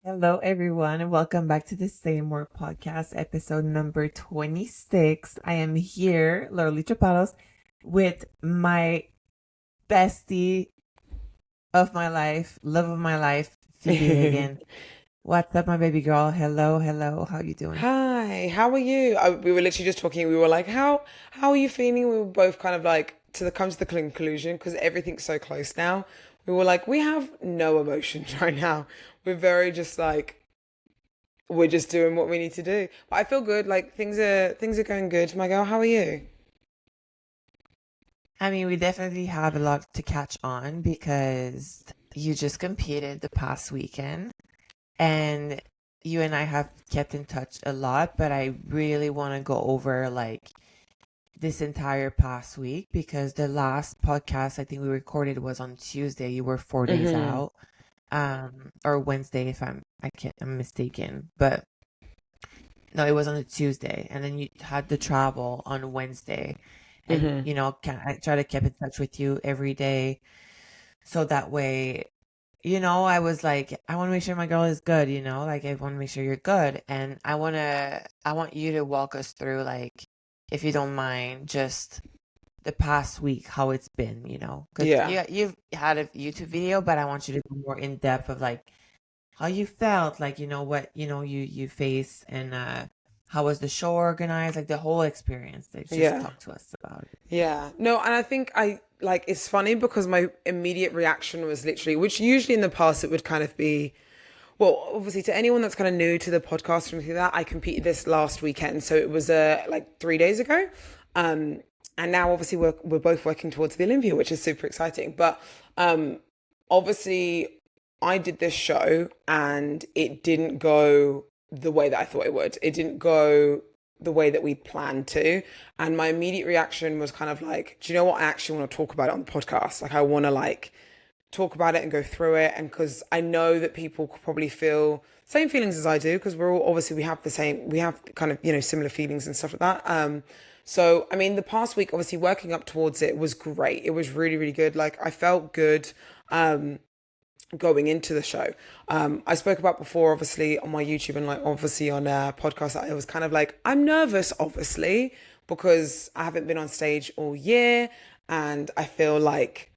Hello, everyone, and welcome back to the Same Work Podcast, episode number 26. I am here, Lauralie, with my bestie of my life, love of my life, Phoebe again. What's up, my baby girl? Hello, hello. How you doing? Hi, how are you? We were literally just talking. We were like, how are you feeling? We were both kind of like come to the conclusion because everything's so close now. We were like, we have no emotions right now. We're very just like we're just doing what we need to do. But I feel good. Like things are going good. My girl, how are you? I mean, we definitely have a lot to catch on because you just competed the past weekend, and you and I have kept in touch a lot, but I really want to go over this entire past week because the last podcast I think we recorded was on Tuesday. You were 4 days Mm-hmm. out, or Wednesday if I'm mistaken. But no, it was on a Tuesday, and then you had the travel on Wednesday, and Mm-hmm. I try to keep in touch with you every day, so that way. I was like, I want to make sure my girl is good, like I want to make sure you're good. And I want you to walk us through, like, if you don't mind, just the past week, how it's been, because Yeah. you've had a YouTube video, but I want you to go more in depth of like how you felt, like, what, you face, and how was the show organized, like the whole experience. Like, just Yeah. talk to us about it. Yeah. No, and I think I like it's funny because my immediate reaction was literally, which usually in the past it would kind of be, well, obviously to anyone that's kind of new to the podcast or anything like that, I competed this last weekend, so it was like 3 days ago, um, and now obviously we're both working towards the Olympia, which is super exciting. But obviously, I did this show and it didn't go the way that I thought it would. It didn't go the way that we planned to, and my immediate reaction was kind of like, do you know what? I actually want to talk about it on the podcast. Like, I want to like talk about it and go through it, and because I know that people could probably feel same feelings as I do, because we're all obviously we have kind of similar feelings and stuff like that. So I mean, the past week obviously working up towards it was great. It was really really good. Like, I felt good going into the show. I spoke about before, obviously, on my YouTube and like obviously on a podcast, that I was kind of like, I'm nervous, obviously, because I haven't been on stage all year, and I feel like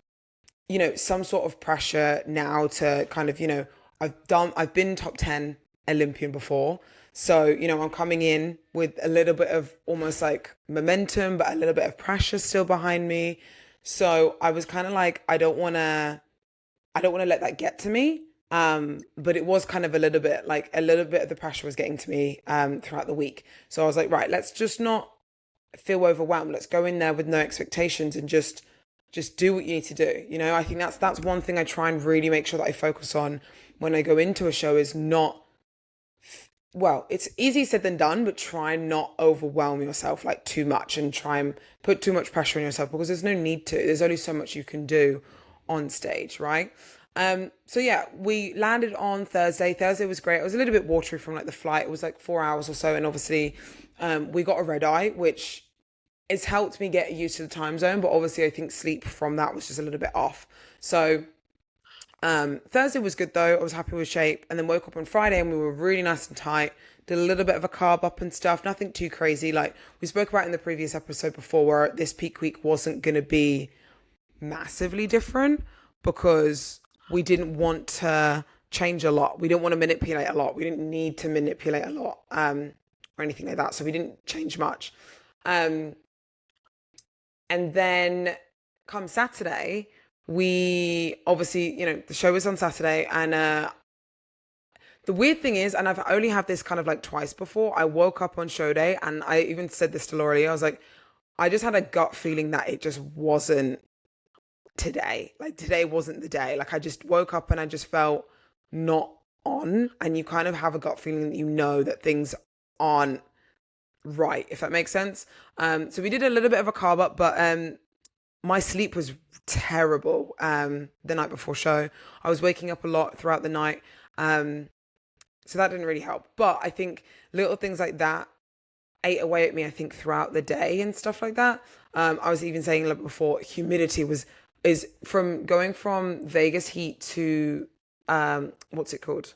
some sort of pressure now to kind of, I've been top 10 Olympian before. So, I'm coming in with a little bit of almost like momentum, but a little bit of pressure still behind me. So I was kind of like, I don't want to let that get to me. But it was kind of a little bit of the pressure was getting to me throughout the week. So I was like, right, let's just not feel overwhelmed. Let's go in there with no expectations and just do what you need to do. I think that's one thing I try and really make sure that I focus on when I go into a show is not, well, it's easy said than done, but try and not overwhelm yourself like too much and try and put too much pressure on yourself, because there's no need to. There's only so much you can do on stage, right? So yeah, we landed on Thursday. Thursday was great. It was a little bit watery from like the flight. It was like 4 hours or so, and obviously, we got a red eye, which it's helped me get used to the time zone, but obviously I think sleep from that was just a little bit off. So Thursday was good though. I was happy with shape, and then woke up on Friday and we were really nice and tight. Did a little bit of a carb up and stuff. Nothing too crazy. Like we spoke about in the previous episode before, where this peak week wasn't going to be massively different because we didn't want to change a lot. We didn't want to manipulate a lot. We didn't need to manipulate a lot, or anything like that. So we didn't change much. Um, and then come Saturday, we obviously, the show was on Saturday, and the weird thing is, and I've only had this kind of like twice before, I woke up on show day, and I even said this to Lauralie. I was like, I just had a gut feeling that it just wasn't today. Like, today wasn't the day. Like, I just woke up and I just felt not on. And you kind of have a gut feeling that that things aren't right, if that makes sense. So we did a little bit of a carb up, but my sleep was terrible the night before show. I was waking up a lot throughout the night. So that didn't really help. But I think little things like that ate away at me, I think, throughout the day and stuff like that. I was even saying like before, humidity is from going from Vegas heat to what's it called?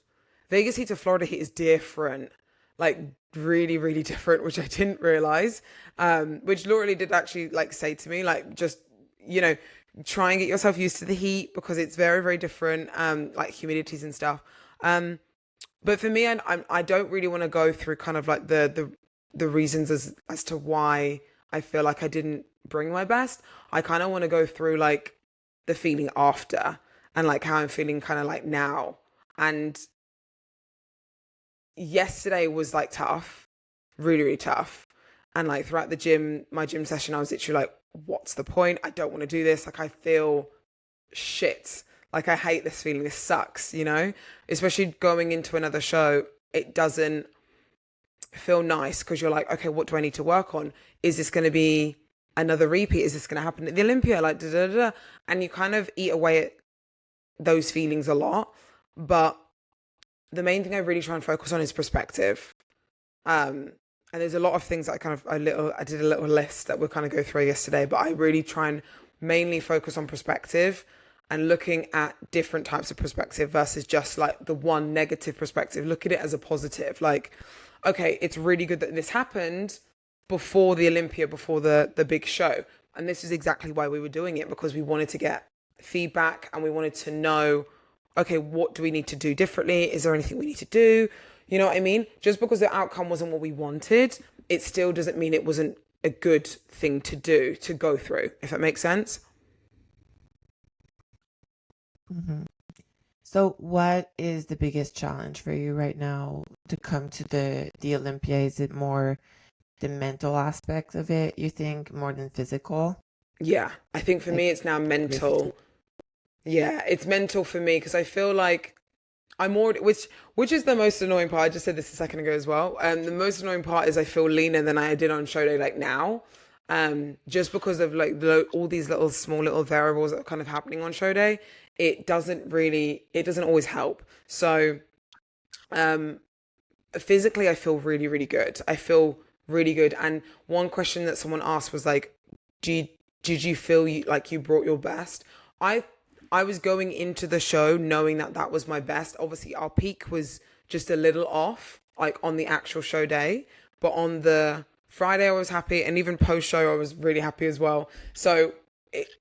Vegas heat to Florida heat is different, like really, really different, which I didn't realize. Which Lauralie did actually like say to me, like just you know, try and get yourself used to the heat because it's very, very different, like humidities and stuff. But for me, I don't really want to go through kind of like the reasons as to why I feel like I didn't bring my best. I kind of want to go through like the feeling after and like how I'm feeling kind of like now. And yesterday was like tough, really, really tough. And like throughout the gym, my gym session, I was literally like, what's the point? I don't want to do this. Like I feel shit. Like I hate this feeling. This sucks, you know? Especially going into another show, it doesn't feel nice because you're like, okay, what do I need to work on? Is this going to be another repeat? Is this going to happen at the Olympia? Like, da da da. And you kind of eat away at those feelings a lot. But the main thing I really try and focus on is perspective. And there's a lot of things that I did a little list that we'll kind of go through yesterday, but I really try and mainly focus on perspective and looking at different types of perspective versus just like the one negative perspective. Look at it as a positive. Like, okay, it's really good that this happened before the Olympia, before the big show. And this is exactly why we were doing it, because we wanted to get feedback and we wanted to know, okay, what do we need to do differently? Is there anything we need to do? You know what I mean? Just because the outcome wasn't what we wanted, it still doesn't mean it wasn't a good thing to do, to go through, if that makes sense. Hmm. So, what is the biggest challenge for you right now to come to the Olympia? Is it more the mental aspect of it, you think, more than physical? Yeah, I think for Like, me, it's now physically? mental. Yeah, it's mental for me because I feel like I'm already, which is the most annoying part. I just said this a second ago as well. The most annoying part is I feel leaner than I did on show day, like now, just because of like all these little small little variables that are kind of happening on show day. It doesn't always help. So, um, physically, I feel really, really good. I feel really good. And one question that someone asked was like, do you, did you feel like you brought your best? I I was going into the show knowing that that was my best. Obviously, our peak was just a little off, like on the actual show day, but on the Friday I was happy, and even post show I was really happy as well. So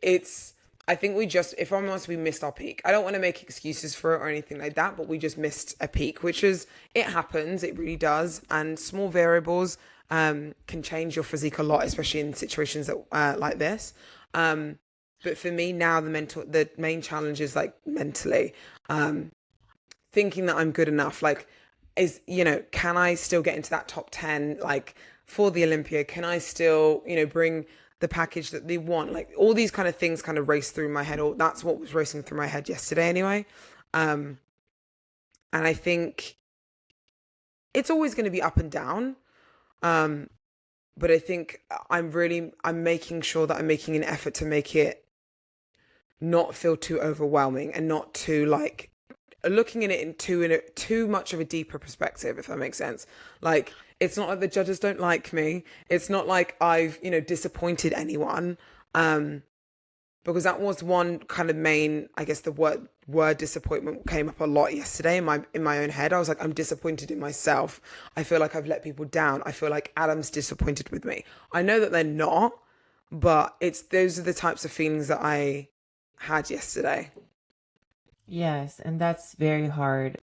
it's. I think we just, if I'm honest, we missed our peak. I don't want to make excuses for it or anything like that, but we just missed a peak, which is, it happens, it really does. And small variables can change your physique a lot, especially in situations that like this. Um, but for me now, the main challenge is like mentally, um, thinking that I'm good enough. Like, can I still get into that top 10, like for the Olympia? Can I still, bring the package that they want? Like all these kind of things kind of race through my head, or that's what was racing through my head yesterday anyway. Um, and I think it's always going to be up and down. Um, but I think I'm making sure that I'm making an effort to make it not feel too overwhelming and not too like looking at it too much of a deeper perspective, if that makes sense. Like it's not like the judges don't like me. It's not like I've disappointed anyone. Um, because that was one kind of main, I guess the word disappointment came up a lot yesterday in my own head. I was like, I'm disappointed in myself. I feel like I've let people down. I feel like Adam's disappointed with me. I know that they're not, but it's those are the types of feelings that I had yesterday. Yes, and that's very hard.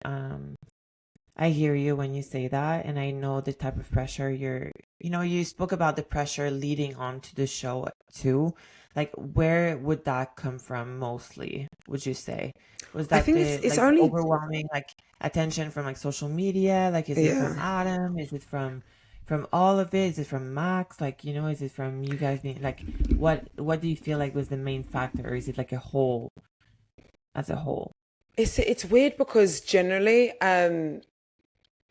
I hear you when you say that, and I know the type of pressure you spoke about the pressure leading on to the show too. Like, where would that come from mostly, would you say? Was I that think it's the only overwhelming like attention from like social media? Like, is it from yeah. Adam? Is it from all of it? Is it from Max? Like, is it from you guys being like what do you feel like was the main factor? Or is it like a whole as a whole? It's weird because generally, I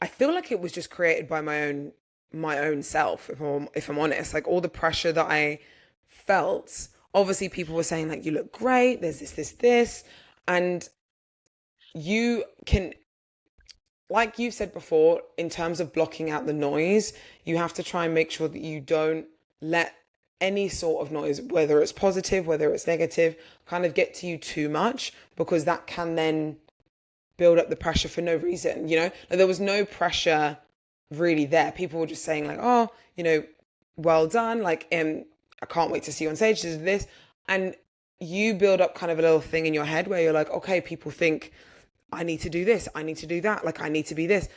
feel like it was just created by my own self. If I'm honest, like all the pressure that I felt. Obviously, people were saying like you look great. There's this, and you can, like you've said before, in terms of blocking out the noise, you have to try and make sure that you don't let any sort of noise, whether it's positive, whether it's negative, kind of get to you too much, because that can then build up the pressure for no reason, you know? Like there was no pressure really there. People were just saying like, oh, you know, well done. Like, I can't wait to see you on stage. This. And you build up kind of a little thing in your head where you're like, okay, people think I need to do this. I need to do that. Like I need to be this.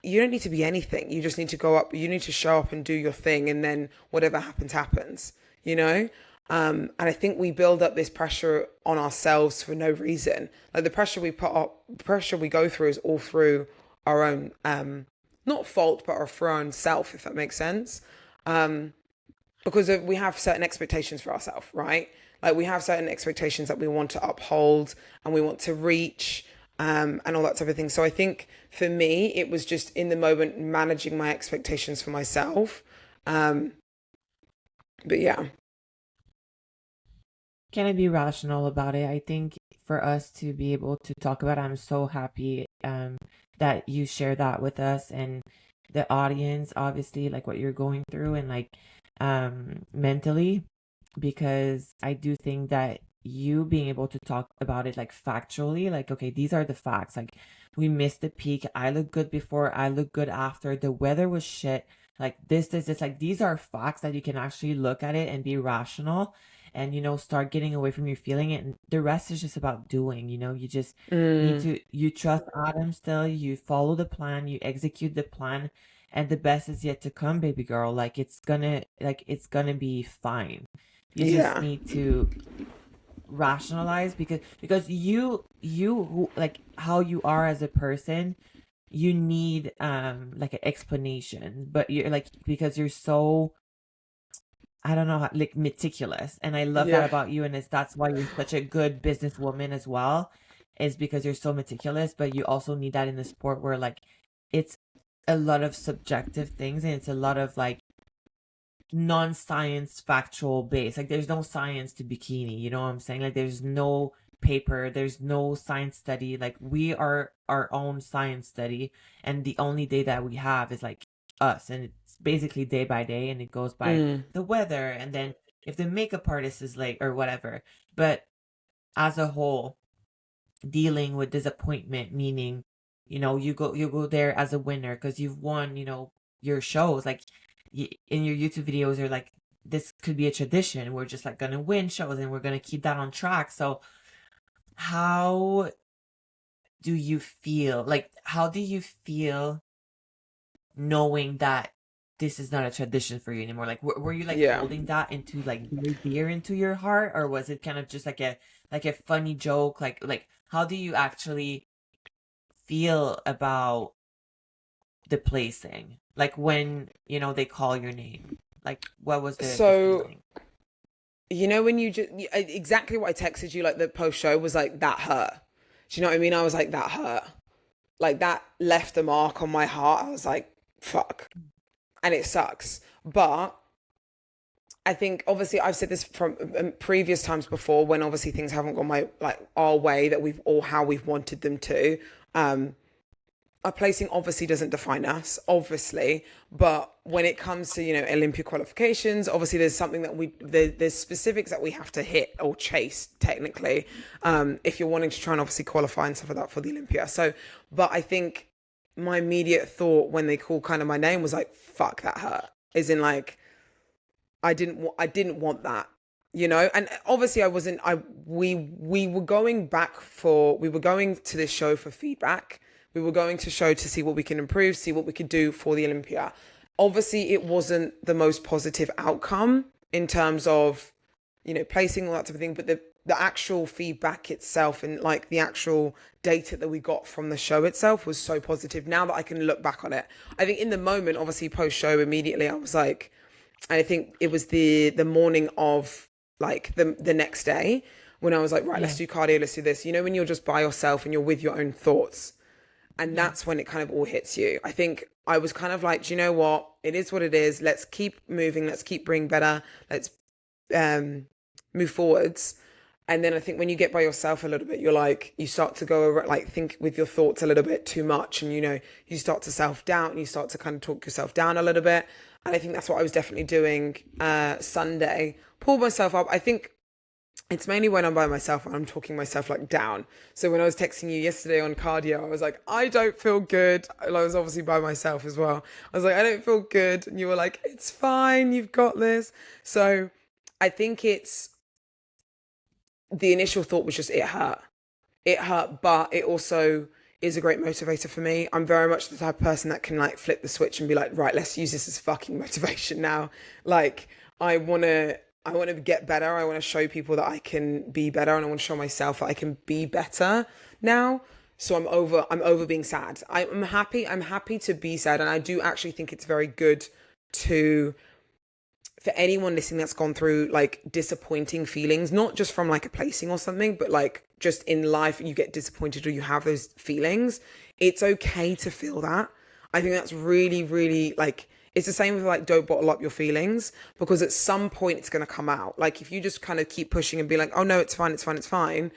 You don't need to be anything. You just need to go up. You need to show up and do your thing. And then whatever happens, happens, you know? And I think we build up this pressure on ourselves for no reason. Like the pressure we put up, pressure we go through is all through our own, not fault, but for our own self, if that makes sense. Because we have certain expectations for ourselves, right? Like we have certain expectations that we want to uphold and we want to reach, and all that type of thing. So I think for me, it was just in the moment managing my expectations for myself. But yeah. Can I be rational about it? I think for us to be able to talk about it, I'm so happy that you share that with us and the audience, obviously, like what you're going through and like mentally, because I do think that you being able to talk about it like factually, like, okay, these are the facts. Like, we missed the peak. I look good before, I look good after. The weather was shit. Like, this. Like, these are facts that you can actually look at it and be rational and, start getting away from your feeling it. And the rest is just about doing, you just need Mm, to, you trust Adam still, you follow the plan, you execute the plan, and the best is yet to come, baby girl. Like it's gonna be fine. You just yeah. need to rationalize because like how you are as a person, you need like an explanation, but you're like, because you're so, I don't know how, like, meticulous, and I love that Yeah. about you, and that's why you're such a good businesswoman as well, is because you're so meticulous, but you also need that in the sport where like it's a lot of subjective things and it's a lot of like non-science factual base. Like there's no science to bikini, you know what I'm saying? Like there's no paper, there's no science study. Like we are our own science study, and the only day that we have is like us, and it's basically day by day, and it goes by Mm, the weather, and then if the makeup artist is late or whatever. But as a whole, dealing with disappointment, meaning, you go there as a winner because you've won, your shows. Like in your YouTube videos, you're like, this could be a tradition. We're just like gonna win shows and we're gonna keep that on track. So how do you feel? Like, how do you feel knowing that this is not a tradition for you anymore? Like, were you like yeah. holding that into like very dear into your heart, or was it kind of just like a funny joke? Like how do you actually feel about the placing? Like when, they call your name. Like what was the So, feeling? when you just exactly what I texted you, like the post show was like that hurt. Do you know what I mean? I was like, that hurt. Like that left a mark on my heart. I was like, fuck. And it sucks. But I think obviously I've said this from previous times before when obviously things haven't gone our way that we've all how we've wanted them to. Um, our placing obviously doesn't define us, obviously, but when it comes to Olympia qualifications, obviously there's something that there's specifics that we have to hit or chase technically, if you're wanting to try and obviously qualify and stuff like that for the Olympia. So, but I think my immediate thought when they called kind of my name was like, fuck, that hurt. As in like I didn't want that, and obviously I wasn't. We were going we were going to this show for feedback. We were going to show to see what we can improve, see what we could do for the Olympia. Obviously, it wasn't the most positive outcome in terms of, placing all that type of thing, but the actual feedback itself and like the actual data that we got from the show itself was so positive. Now that I can look back on it, I think in the moment, obviously post show, immediately I was like, and I think it was the morning of like the next day when I was like, right, let's Yeah. do cardio, let's do this. When you're just by yourself and you're with your own thoughts, and that's Yes. when it kind of all hits you. I think I was kind of like, do you know what? It is what it is. Let's keep moving. Let's keep bringing better. Let's um, move forwards. And then I think when you get by yourself a little bit, you're like, you start to go over, like think with your thoughts a little bit too much. And, you start to self doubt and you start to kind of talk yourself down a little bit. And I think that's what I was definitely doing Sunday. Pulled myself up. I think It's mainly when I'm by myself and I'm talking myself like down. So when I was texting you yesterday on cardio, I was like, I don't feel good. I was obviously by myself as well. I was like, I don't feel good. And you were like, it's fine. You've got this. So I think it's the initial thought was just it hurt. It hurt, but it also is a great motivator for me. I'm very much the type of person that can like flip the switch and be like, right, let's use this as fucking motivation now. Like I want to get better. I want to show people that I can be better, and I want to show myself that I can be better now. So I'm over being sad. I'm happy to be sad, and I do actually think it's very good to for anyone listening that's gone through like disappointing feelings, not just from like a placing or something, but like just in life, you get disappointed or you have those feelings. It's okay to feel that. I think that's really, really like, it's the same with like, don't bottle up your feelings, because at some point it's going to come out. Like if you just kind of keep pushing and be like, oh no, it's fine, it's fine, it's fine.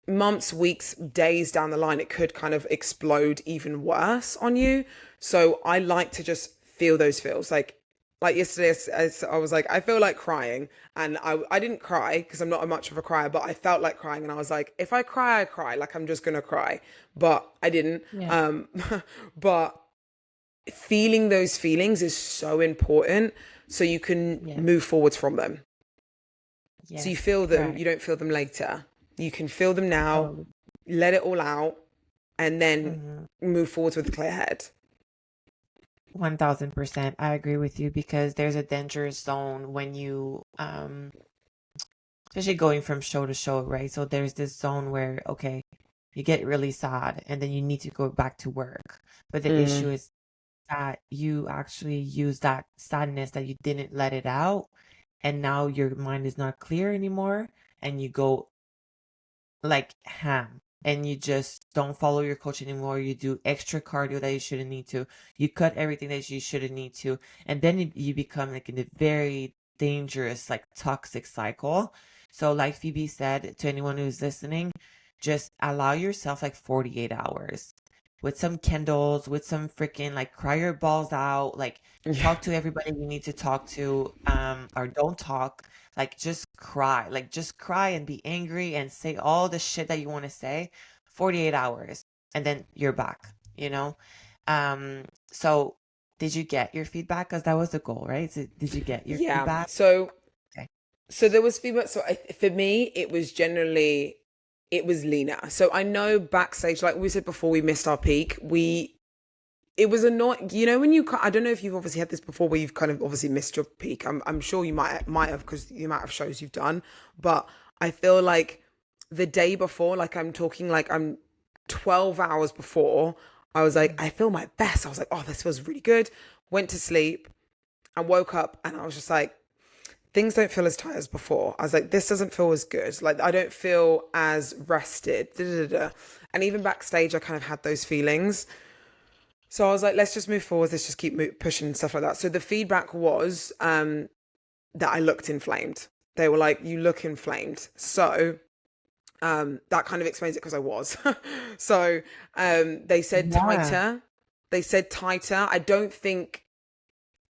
Months, weeks, days down the line, it could kind of explode even worse on you. So I like to just feel those feels. Like yesterday, I was like, I feel like crying. And I didn't cry because I'm not much of a crier, but I felt like crying. And I was like, if I cry, I cry. Like, I'm just going to cry. But I didn't. Yeah. But feeling those feelings is so important so you can Yes. move forwards from them. So you Yes. feel them, you Correct. don't feel them later. You can feel them now, Totally. let it all out, and then Hmm. move forwards with a clear head. 1000%. I agree with you because there's a dangerous zone when you, especially going from show to show, right? So there's this zone where, okay, you get really sad and then you need to go back to work. But the issue Mm. is that you actually use that sadness that you didn't let it out, and now your mind is not clear anymore, and you go like ham, and you just don't follow your coach anymore. You do extra cardio that you shouldn't need to. You cut everything that you shouldn't need to, and then you become like in a very dangerous, like toxic cycle. So like Phoebe said, to anyone who's listening, just allow yourself like 48 hours with some candles, with some freaking like cry your balls out, like Yeah. talk to everybody you need to talk to, or don't talk, like just cry and be angry and say all the shit that you want to say. 48 hours and then you're back, you know? So did you get your feedback? Because that was the goal, right? So did you get your Yeah. feedback? So Okay. So there was feedback. So for me, it was generally, it was Lena. So I know backstage, like we said before, we missed our peak. It was annoying. You know, when I don't know if you've obviously had this before, where you've kind of obviously missed your peak. I'm sure you might have, because the amount of shows you've done. But I feel like the day before, like I'm talking like I'm 12 hours before, I was like, I feel my best. I was like, oh, this feels really good. Went to sleep and woke up and I was just like, things don't feel as tight as before. I was like, this doesn't feel as good. Like, I don't feel as rested. Da, da, da, da. And even backstage, I kind of had those feelings. So I was like, let's just move forward. Let's just keep pushing and stuff like that. So the feedback was that I looked inflamed. They were like, you look inflamed. So that kind of explains it, because I was. So they said Yeah. tighter. They said tighter. I don't think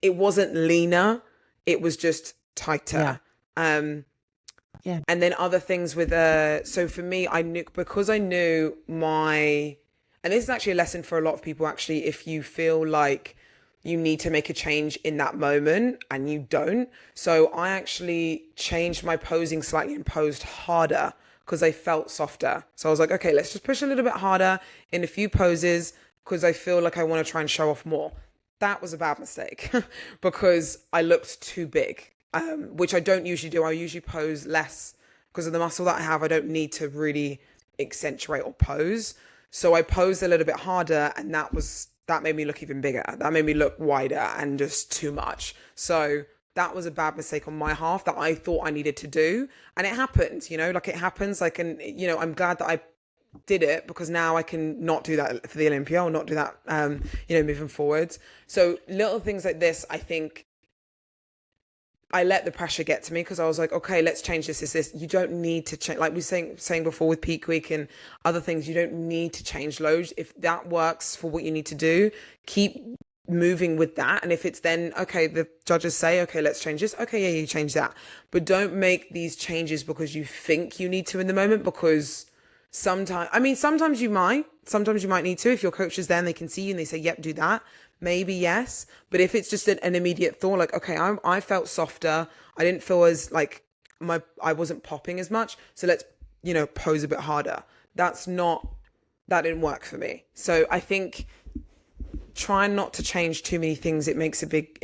it wasn't leaner. It was just Yeah. tighter. Um, Yeah. and then other things with so for me, I knew, because I knew my, and this is actually a lesson for a lot of people actually, if you feel like you need to make a change in that moment and you don't. So I actually changed my posing slightly and posed harder because I felt softer. So I was like, okay, let's just push a little bit harder in a few poses because I feel like I want to try and show off more. That was a bad mistake because I looked too big, which I don't usually do. I usually pose less because of the muscle that I have. I don't need to really accentuate or pose. So I posed a little bit harder, and that made me look even bigger. That made me look wider and just too much. So that was a bad mistake on my half that I thought I needed to do. And it happened, like it happens. Like, and, I'm glad that I did it, because now I can not do that for the Olympia, or not do that, moving forwards. So little things like this, I think I let the pressure get to me, because I was like, okay, let's change this. You don't need to change. Like we were saying before with peak week and other things, you don't need to change loads. If that works for what you need to do, keep moving with that. And if it's then, okay, the judges say, okay, let's change this. Okay, yeah, you change that. But don't make these changes because you think you need to in the moment, because sometimes you might need to. If your coach is there and they can see you and they say, yep, do that. Maybe yes. But if it's just an immediate thought, like, okay, I felt softer. I didn't feel as like I wasn't popping as much. So let's, pose a bit harder. That didn't work for me. So I think trying not to change too many things, it makes a big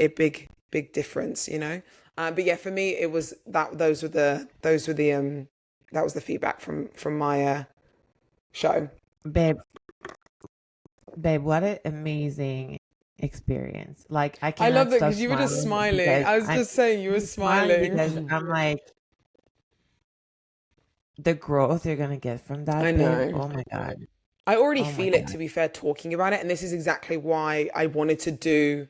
difference. But yeah, for me, it was that that was the feedback from my show. Babe, babe, what an amazing experience. Like I I love cannot that stop because you were just smiling smiling. because I was just saying you were I'm smiling because smiling. I'm like the growth you're gonna get from I that, babe. know. Oh my God. I already Oh my feel it, God. to be fair, talking about it. And this is exactly why I wanted to do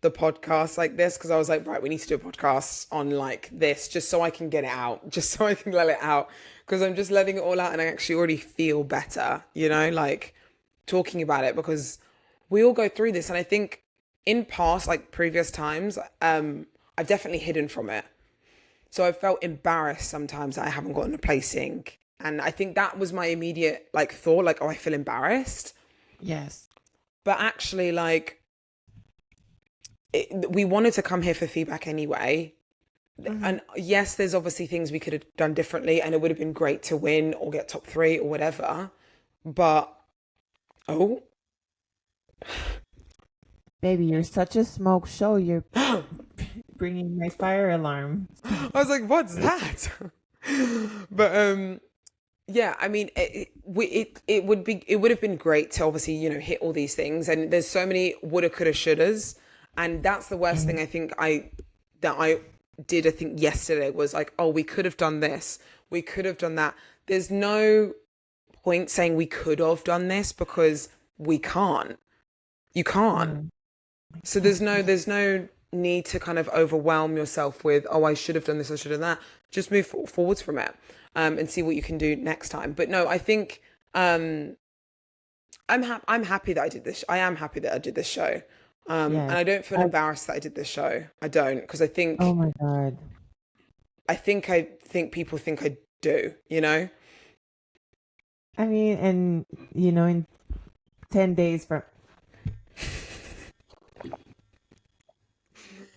the podcast like this, because I was like, right, we need to do a podcast on like this, just so I can get it out, just so I can let it out, because I'm just letting it all out and I actually already feel better, like talking about it, because we all go through this. And I think in past, like previous times, I've definitely hidden from it. So I felt embarrassed sometimes that I haven't gotten a placing. And I think that was my immediate like thought, like, oh, I feel embarrassed. Yes. But actually, like, we wanted to come here for feedback anyway. Hmm. And yes, there's obviously things we could have done differently, and it would have been great to win or get top three or whatever. But, oh, Baby, you're such a smoke show. You're I bringing my fire alarm. was like, what's that? But, yeah, I mean, it would have been great to obviously hit all these things, and there's so many woulda, coulda, shouldas, and that's the worst thing And I think I did. I think yesterday was like, oh, we could have done this, we could have done that. There's no point saying we could have done this because we can't. You can't. no, So can't. there's no need to kind of overwhelm yourself with, oh, I should have done this, I should have done that. Just move forwards from it, and see what you can do next time. But no, I think I'm happy that I did this. I am happy that I did this show, and Yes. I don't feel I, embarrassed that I did this show. I don't, because I oh think my God. I think people think I do. I mean, and in 10 days from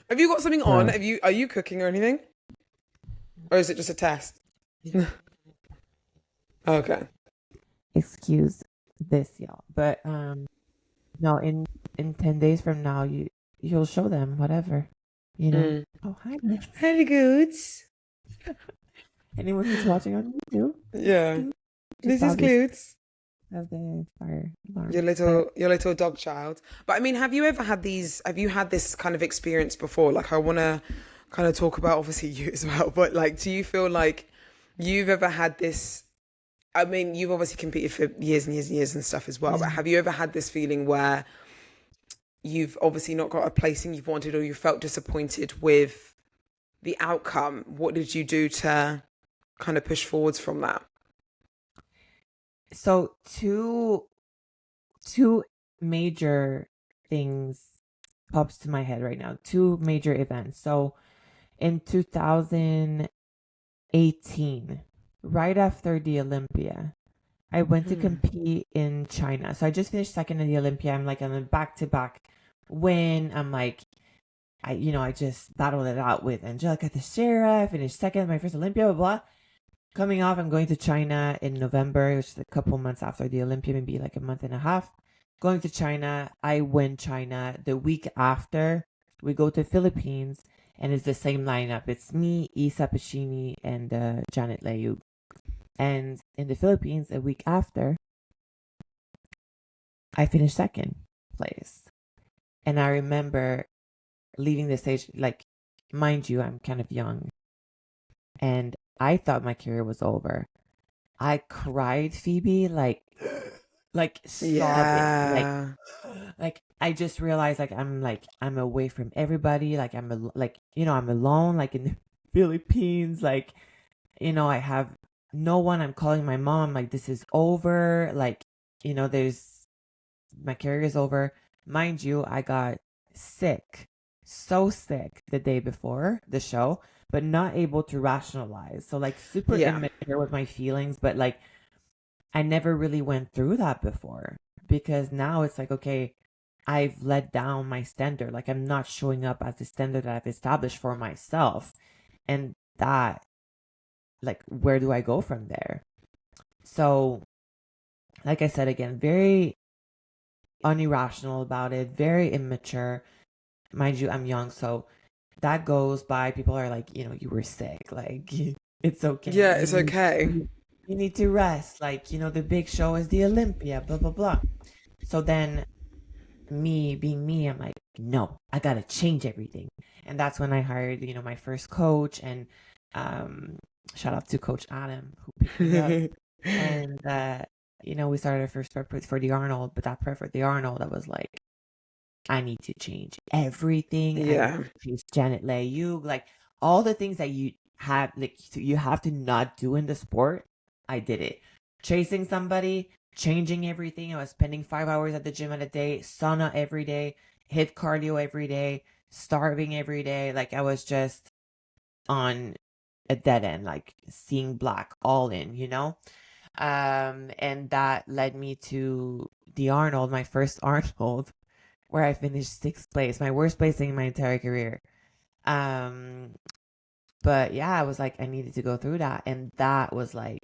Have you got something on? bro, Are you cooking or anything, or is it just a test? Okay. excuse this, y'all. But no, in 10 days from now, you'll show them whatever. Mm. Oh, hi, Miss. Very good. Anyone who's watching on YouTube, Yeah. just This is obviously good. have the fire Your alarm. But little dog child. But I mean, have you had this kind of experience before? Like, I want to kind of talk about obviously you as well, but like, do you feel like you've ever had this? I mean, you've obviously competed for years and years and years and stuff as well, but yeah. have you ever had this feeling where you've obviously not got a placing you've wanted, or you felt disappointed with the outcome? What did you do to kind of push forwards from that? So two major things pops to my head right now. Two major events. So in 2018, right after the Olympia, I went to Hmm. compete in China. So I just finished second in the Olympia. I'm like on a back to back win. I'm like, I just battled it out with Angelica Teixeira. I finished second, my first Olympia, blah, blah. Coming off, I'm going to China in November, which is a couple months after the Olympia, maybe like a month and a half. Going to China, I win China. The week after, we go to Philippines, and it's the same lineup. It's me, Isa Pacini, and Janet Leyu. And in the Philippines, a week after, I finished second place. And I remember leaving the stage, like, mind you, I'm kind of young, and I thought my career was over. I cried, Phoebe, like sobbing, Yeah. like I just realized like I'm away from everybody, like I'm alone, like in the Philippines, like I have no one. I'm calling my mom, like this is over, like there's my career is over. Mind you, I got sick, so sick the day before the show, but not able to rationalize. So like super Yeah. immature with my feelings, but like I never really went through that before because now it's like, okay, I've let down my standard. Like I'm not showing up as the standard that I've established for myself. And that, like, where do I go from there? So, like I said again, very unirrational about it, very immature. Mind you, I'm young, so that goes by. People are like, you were sick. Like, it's okay. Yeah, it's okay. You need to rest. Like, the big show is the Olympia, blah, blah, blah. So then me being me, I'm like, no, I got to change everything. And that's when I hired, my first coach. And um, shout out to Coach Adam, who picked me up. And, we started our first prep for the Arnold, but that prep for the Arnold, I was like, I need to change everything. I need Yeah. to change Janet Leigh. Like all the things that you have to not do in the sport. I did it. Chasing somebody, changing everything. I was spending 5 hours at the gym at a day, sauna every day, hit cardio every day, starving every day. Like I was just on a dead end, like seeing black, all in. And that led me to the Arnold, my first Arnold, where I finished sixth place, my worst placing in my entire career. Um, but yeah, I was like, I needed to go through that. And that was like,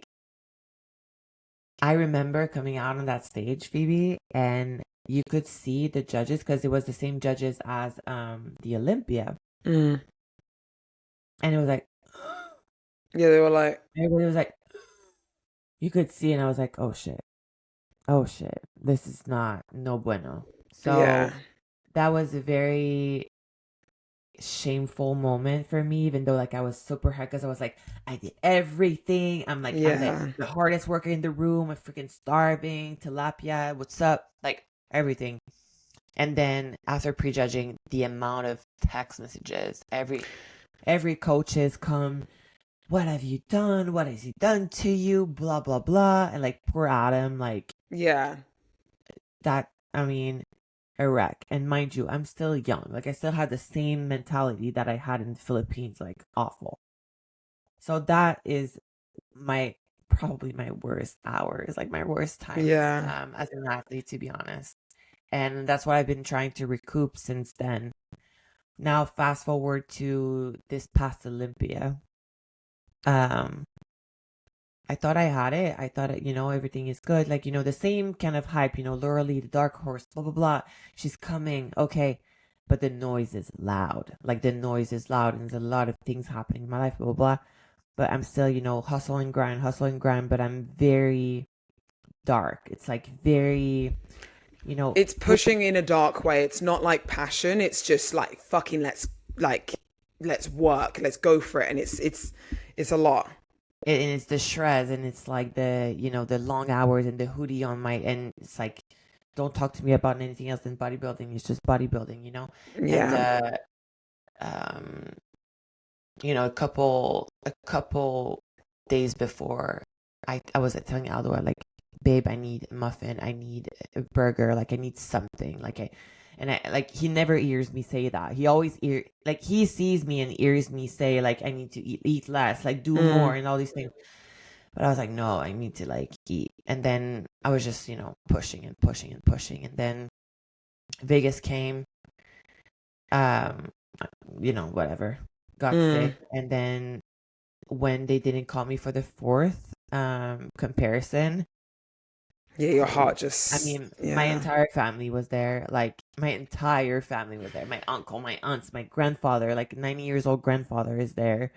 I remember coming out on that stage, Phoebe, and you could see the judges because it was the same judges as the Olympia. Mm. And it was like, Yeah, they were like, everybody was like, you could see, and I was like, oh shit, this is not no bueno. yeah, So that was a very shameful moment for me, even though like I was super hard because I was like, I did everything. I'm yeah. the hardest worker in the room. I'm freaking starving. Tilapia, what's up? Like everything. And then after prejudging, the amount of text messages, every coaches come, what have you done? What has he done to you? Blah blah blah. And like poor Adam, like Yeah. that. I mean, a wreck. And mind you, I'm still young. Like I still had the same mentality that I had in the Philippines, like awful. So that is my probably my worst hours, like my worst times Yeah. as an athlete, to be honest. And that's what I've been trying to recoup since then. Now fast forward to this past Olympia. Um I thought I had it. I thought, everything is good. Like, the same kind of hype, Lauralie, the dark horse, blah, blah, blah. She's coming. Okay. But the noise is loud. Like, the noise is loud, and there's a lot of things happening in my life, blah, blah, blah. But I'm still, hustle and grind, but I'm very dark. It's like very, It's pushing in a dark way. It's not like passion. It's just like fucking let's work. Let's go for it. And it's a lot. and it's the shreds, and it's like the long hours and the hoodie on my, and it's like, don't talk to me about anything else than bodybuilding. It's just bodybuilding. And Yeah. um a couple days before, I was telling Aldo, like, babe, I need a muffin, I need a burger, like I need something, like I like, he never hears me say that. He always like he sees me and hears me say like I need to eat less, like do more, Mm. and all these things. But I was like, no, I need to like eat. And then I was just pushing and pushing and pushing, and then Vegas came. um Whatever, got Mm. sick. And then when they didn't call me for the fourth comparison, Yeah, your oh, heart I just mean, my yeah. entire family was there. Like my entire family was there. My uncle, my aunts, my grandfather, like 90 years old grandfather is there.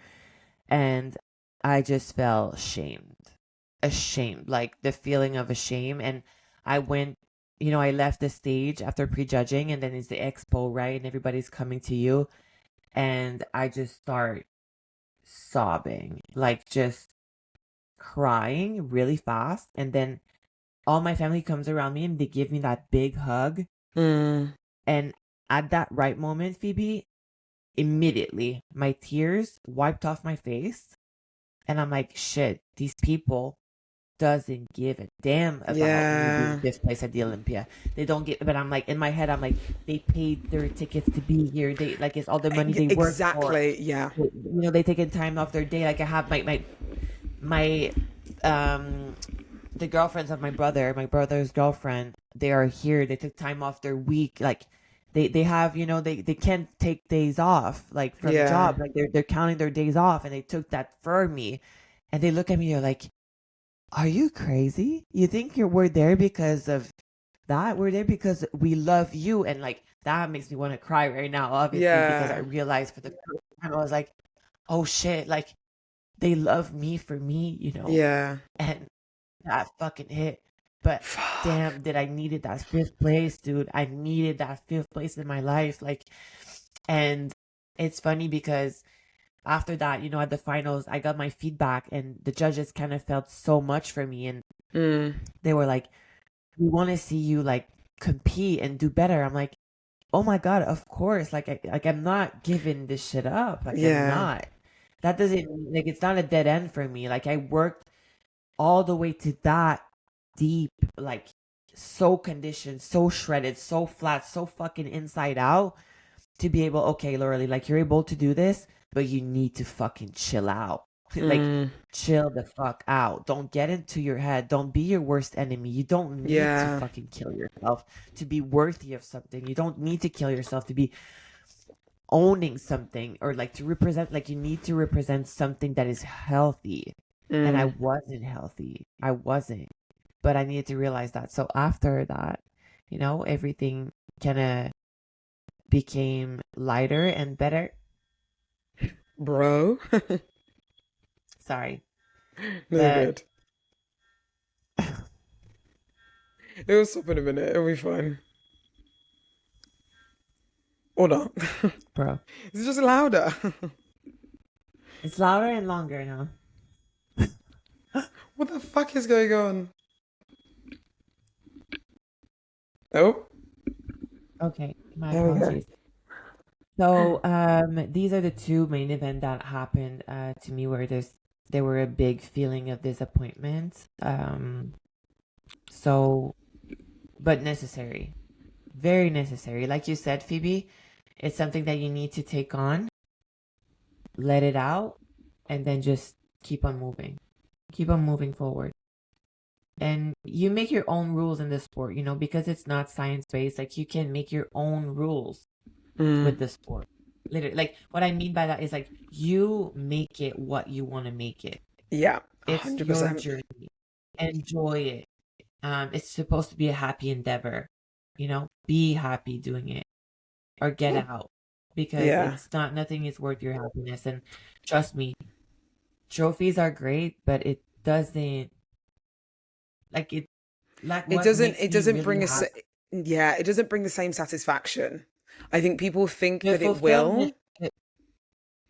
And I just felt ashamed, like the feeling of a shame. And I went, I left the stage after prejudging, and then it's the expo, right? And everybody's coming to you. And I just start sobbing, like just crying really fast. And then all my family comes around me and they give me that big hug. Mm. And at that right moment, Phoebe, immediately my tears wiped off my face. And I'm like, shit, these people doesn't give a damn about me being Yeah. fifth place at the Olympia. They don't get, but I'm like, in my head, I'm like, they paid their tickets to be here. They like, it's all the money they work for. Exactly. Yeah. You know, they taking time off their day. Like I have my um the girlfriends of my brother's girlfriend, they are here. They took time off their week. Like they have, you know, they can't take days off like from Yeah. job. Like they're counting their days off, and they took that for me. And they look at me, they're like, are you crazy? You think we're there because of that? We're there because we love you. And like that makes me want to cry right now, obviously, because I Yeah. realized for the first time, I was like, oh shit, like they love me for me, you know. Yeah. And that fucking hit. But Fuck. damn, did I needed that fifth place, dude. I needed that fifth place in my life. Like, and it's funny because after that, you know, at the finals, I got my feedback, and the judges kind of felt so much for me. And Mm. they were like, we want to see you like compete and do better. I'm like, oh my God, of course. I'm not giving this shit up. Like, I'm Yeah. not. That doesn't, like, it's not a dead end for me. Like, I worked all the way to that deep, like so conditioned, so shredded, so flat, so fucking inside out to be able, okay, Lauralie, like you're able to do this, but you need to fucking chill out. Like Mm. chill the fuck out. Don't get into your head. Don't be your worst enemy. You don't need to Yeah. fucking kill yourself to be worthy of something. You don't need to kill yourself to be owning something, or like to represent, like you need to represent something that is healthy. And I Mm. wasn't healthy. I wasn't. But I needed to realize that. So after that, you know, everything kind of became lighter and better. Bro. Sorry. No But good. It'll stop in a minute. It'll be fine. Or not. bro, It's just louder. it's louder and longer now. What the fuck is going on? Oh, Okay, my there we go. apologies. So these are the two main events that happened to me where there were a big feeling of disappointment. So but necessary. Very necessary. Like you said, Phoebe, it's something that you need to take on, let it out, and then just keep on moving. Keep on moving forward. And you make your own rules in this sport, you know, because it's not science based. Like you can make your own rules Mm. with the sport. Literally, like what I mean by that is like you make it what you want to make it. Yeah, It's your 100%. journey. Enjoy it. It's supposed to be a happy endeavor. You know, be happy doing it or get out, because Yeah. it's not, nothing is worth your happiness. And trust me, trophies are great, but it doesn't, like it, like It what doesn't makes it me doesn't really bring happy, us yeah, it doesn't bring the same satisfaction. I think people think the that it fulfillment. will,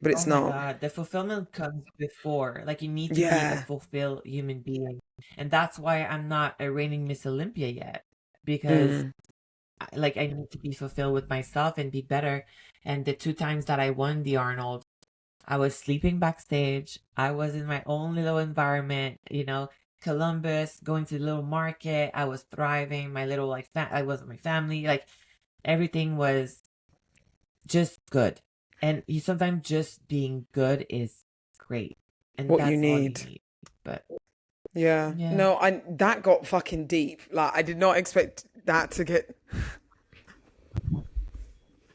but Oh it's my not. God, the fulfillment comes before. Like you need to be a Yeah. fulfilled human being. And that's why I'm not a reigning Miss Olympia yet. Because Mm. like I need to be fulfilled with myself and be better. And the two times that I won the Arnold, I was sleeping backstage. I was in my own little environment, you know, Columbus, going to the little market. I was thriving. My little like I was with my family. Like everything was just good. And you sometimes just being good is great. And What you that's all you need. need. But Yeah. yeah. No, I that got fucking deep. Like I did not expect that to get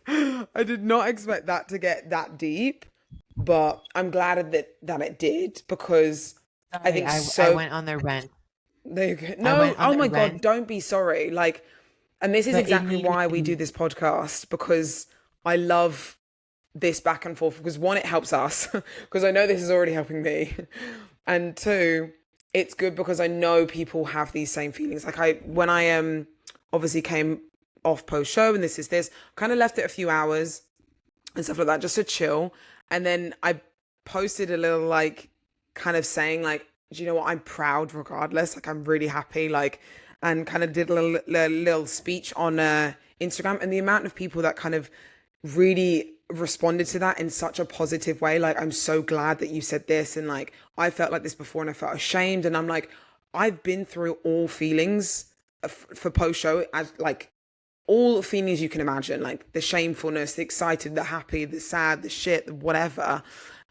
I did not expect that to get that deep, but I'm glad that it did because I Sorry, think I so. went on a rant. There you go. I No, went on oh a my God, rant, don't be sorry. Like, and this is but it exactly needed why to we do be. this podcast because I love this back and forth because one, it helps us because I know this is already helping me. And two, it's good because I know people have these same feelings. Like when I obviously came off post show and this is this, kind of left it a few hours and stuff like that just to chill. And then I posted a little like kind of saying like, do you know what? I'm proud regardless. Like I'm really happy. Like, and kind of did a little speech on Instagram, and the amount of people that kind of really responded to that in such a positive way. Like, I'm so glad that you said this, and like I felt like this before and I felt ashamed, and I'm like, I've been through all feelings for post show, as like all feelings you can imagine, like the shamefulness, the excited, the happy, the sad, the shit, the whatever.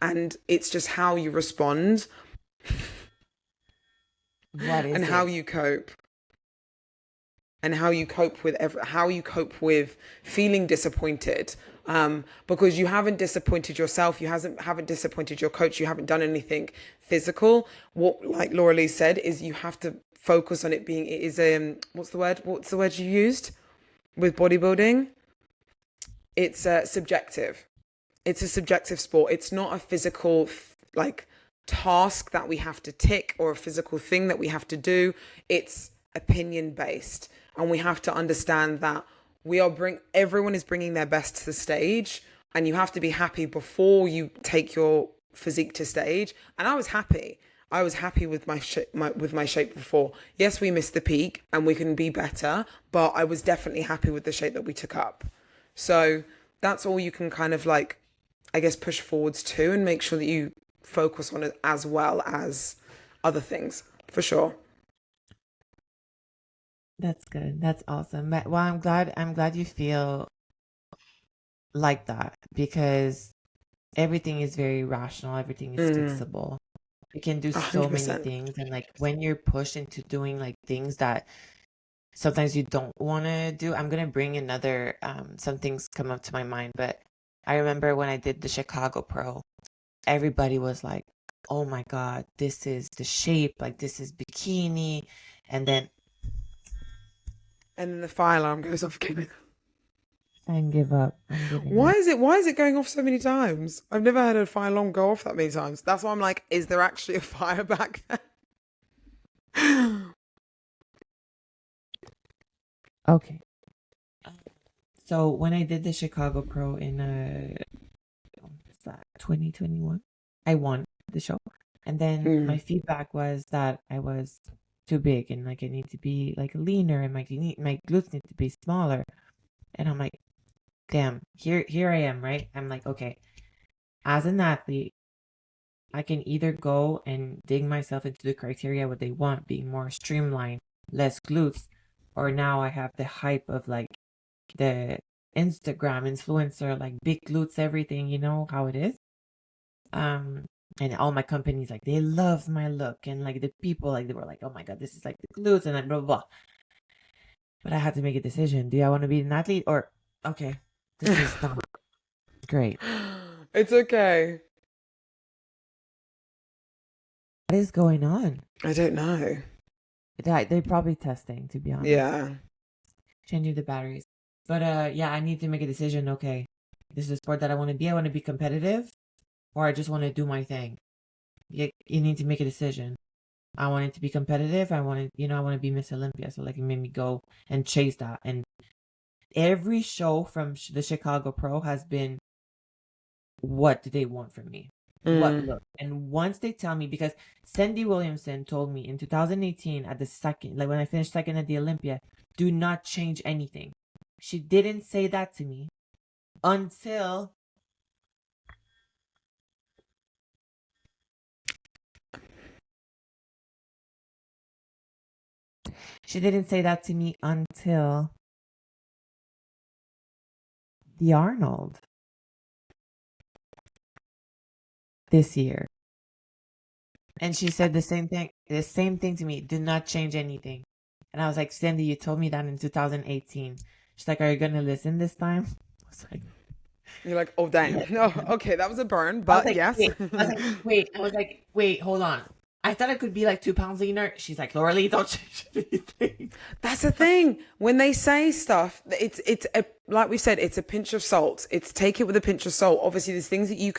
And it's just how you respond What and is how it? you cope and how you cope with how you cope with feeling disappointed, because you haven't disappointed yourself, you haven't disappointed your coach, you haven't done anything physical. What, like Lauralie said, is you have to focus on it being, it is what's the word you used with bodybuilding? It's subjective. It's a subjective sport. It's not a physical like task that we have to tick or a physical thing that we have to do. It's opinion based, and we have to understand that everyone is bringing their best to the stage, and you have to be happy before you take your physique to stage. And I was happy. I was happy with my shape before. Yes, we missed the peak and we can be better, but I was definitely happy with the shape that we took up. So that's all you can kind of like, I guess, push forwards to, and make sure that you focus on it as well as other things, for sure. That's good. That's awesome. Well, I'm glad you feel like that because everything is very rational, everything is Mm, fixable. You can do so many 100%. things, and like when you're pushed into doing like things that sometimes you don't want to do. I'm gonna bring another some things come up to my mind, but I remember when I did the Chicago Pro, everybody was like, "Oh my God, this is the shape, like this is bikini," and then And then the fire alarm goes off again. I give up. I'm giving Why up. is it why is it going off so many times? I've never had a fire alarm go off that many times. That's why I'm like, is there actually a fire back there? Okay. So when I did the Chicago Pro in 2021, I won the show. And then my Mm. feedback was that I was too big and like I need to be like leaner and my glutes need to be smaller. And I'm like, damn, here I am, right? I'm like, okay, as an athlete, I can either go and dig myself into the criteria what they want, being more streamlined, less glutes, or now I have the hype of like the Instagram influencer, like big glutes, everything, you know how it is. Um, and all my companies like they love my look, and like the people like they were like, oh my god, this is like the glutes, and like blah blah blah. But I had to make a decision. Do I want to be an athlete or okay, this is not great. It's okay. What is going on? I don't know. They're probably testing, to be honest, Yeah. changing the batteries. But yeah, I need to make a decision. Okay, this is a sport that I want to be. I want to be competitive, or I just want to do my thing. You need to make a decision. I wanted to be competitive. I want to be Miss Olympia. So like it made me go and chase that. And every show from the Chicago Pro has been, what do they want from me? What Mm. look? And once they tell me, because Cindy Williamson told me in 2018 at the second, like when I finished second at the Olympia, do not change anything. She didn't say that to me until she didn't say that to me until the Arnold this year. And she said the same thing to me. Do not change anything. And I was like, Cindy, you told me that in 2018. She's like, are you gonna listen this time? I was like, You're like, oh dang. yeah. No, okay, that was a burn, I was but like, yes. wait. I was like, wait. I was like, wait, hold on. I thought I could be like 2 pounds leaner. She's like, Lauralie, don't change anything. That's the thing. When they say stuff, like we said, it's a pinch of salt. It's take it with a pinch of salt. Obviously, there's things that you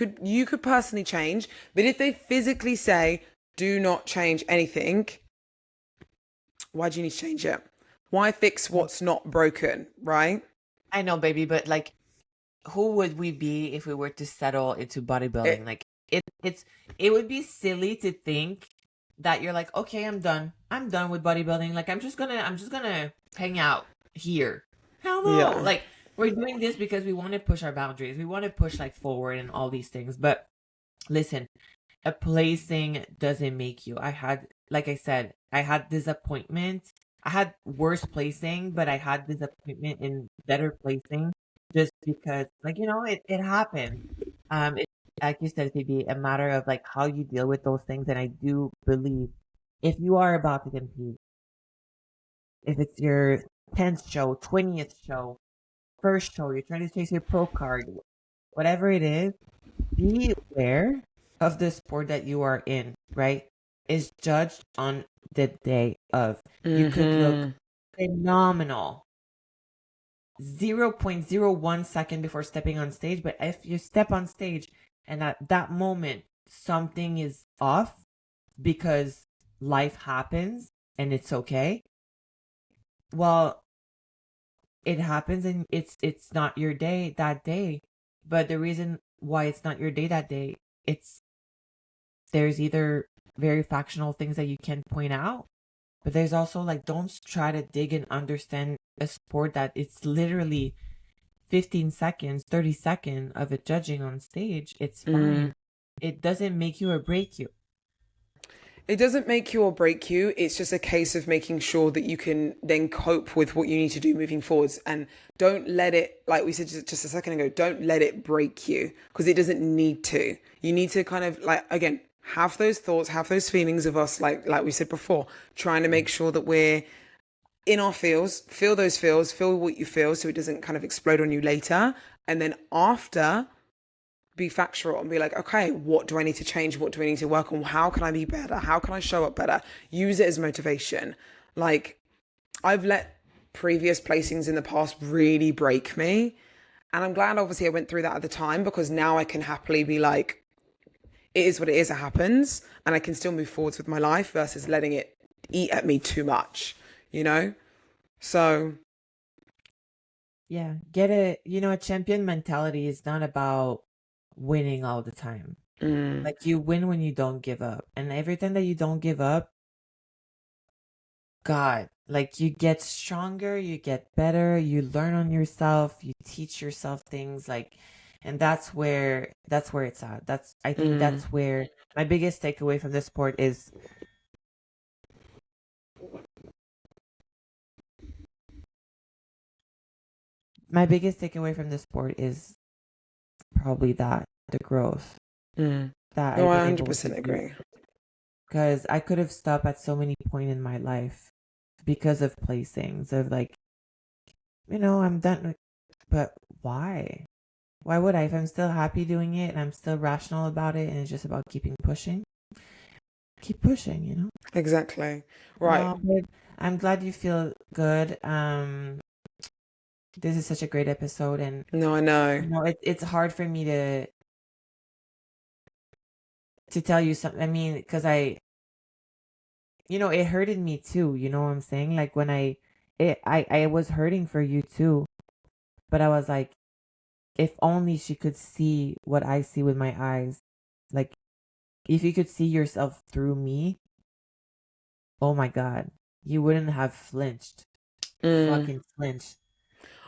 could personally change, but if they physically say do not change anything, why do you need to change it? Why fix what's not broken, right? I know, baby, but like, who would we be if we were to settle into bodybuilding? It, Like, it would be silly to think that you're like, okay, I'm done. I'm done with bodybuilding. Like, I'm just gonna hang out here. Hell no. yeah. Like, we're doing this because we want to push our boundaries. We want to push like forward and all these things. But listen, a placing doesn't make you. I had like I said, I had disappointment. I had worse placing, but I had disappointment in better placing just because, like, it happened. It's, like you said, Phoebe, a matter of like how you deal with those things. And I do believe if you are about to compete, if it's your 10th show, 20th show, first show, you're trying to chase your pro card, whatever it is, be aware of the sport that you are in, right? Is judged on the day of. You could look Mm-hmm. phenomenal 0.01 second before stepping on stage, but if you step on stage and at that moment something is off because life happens and it's okay, well, it happens and it's not your day that day. But the reason why it's not your day that day, it's there's either very factional things that you can point out, but there's also like don't try to dig and understand a sport that it's literally 15 seconds, 30 seconds of it judging on stage. It's Mm. fine. It doesn't make you or break you. It doesn't make you or break you. It's just a case of making sure that you can then cope with what you need to do moving forwards. And don't let it, like we said just a second ago, don't let it break you because it doesn't need to. You need to kind of like, again, have those thoughts, have those feelings of us, like we said before, trying to make sure that we're in our feels, feel those feels, feel what you feel so it doesn't kind of explode on you later. And then after, be factual and be like, okay, what do I need to change? What do I need to work on? How can I be better? How can I show up better? Use it as motivation. Like, I've let previous placings in the past really break me. And I'm glad, obviously, I went through that at the time because now I can happily be like, it is what it is, it happens. And I can still move forwards with my life versus letting it eat at me too much, you know? So, Yeah. A champion mentality is not about winning all the time. mm, Like you win when you don't give up. And everything that you don't give up, God, like you get stronger, you get better, you learn on yourself, you teach yourself things like and that's where it's at. I think mm. that's where my biggest takeaway from this sport is my biggest takeaway from the sport is probably that the growth Mm. that No, I've I been able to 100% do agree. because I could have stopped at so many point in my life because of placings of like I'm done but why would I if I'm still happy doing it and I'm still rational about it and it's just about keep pushing. Exactly. Right. But I'm glad you feel good. This is such a great episode and No, I know. it's hard for me to tell you something. I mean, because it hurted me too. You know what I'm saying? Like when I was hurting for you too, but I was like, if only she could see what I see with my eyes. Like, if you could see yourself through me, oh my God, you wouldn't have flinched. Mm. Fucking flinched.